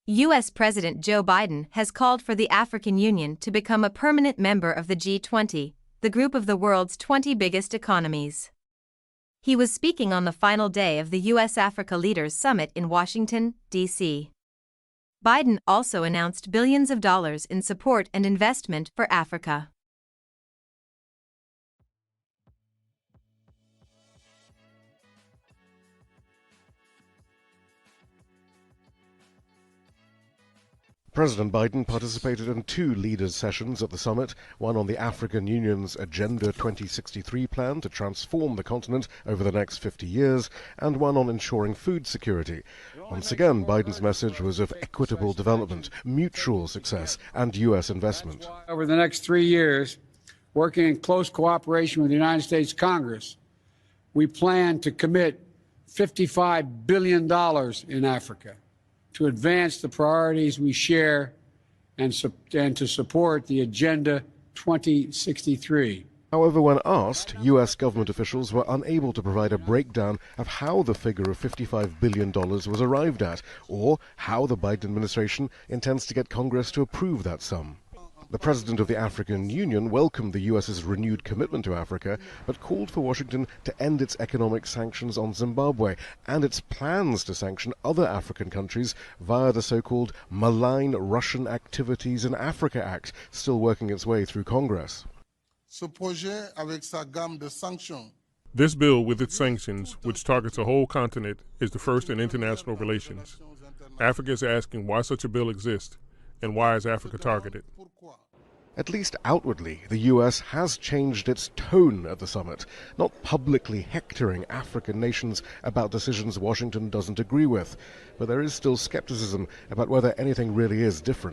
U.S. President Joe Biden has called for the African Union to become a permanent member of the G20, the group of the world's 20 biggest economies. He was speaking on the final day of the U.S.-Africa Leaders Summit in Washington, D.C. Biden also announced billions of dollars in support and investment for Africa. President Biden participated in two leaders' sessions at the summit, one on the African Union's Agenda 2063 plan to transform the continent over the next 50 years, and one on ensuring food security. Once again, Biden's message was of equitable development, mutual success, and U.S. investment. Over the next 3 years, working in close cooperation with the United States Congress, we plan to commit $55 billion in Africa to advance the priorities we share and to support the Agenda 2063. However, when asked, U.S. government officials were unable to provide a breakdown of how the figure of $55 billion was arrived at, or how the Biden administration intends to get Congress to approve that sum. The president of the African Union welcomed the U.S.'s renewed commitment to Africa, but called for Washington to end its economic sanctions on Zimbabwe and its plans to sanction other African countries via the so-called Malign Russian Activities in Africa Act, still working its way through Congress. This bill, with its sanctions, which targets a whole continent, is the first in international relations. Africa is asking why such a bill exists, and why is Africa targeted? At least outwardly, the U.S. has changed its tone at the summit, not publicly hectoring African nations about decisions Washington doesn't agree with. But there is still skepticism about whether anything really is different.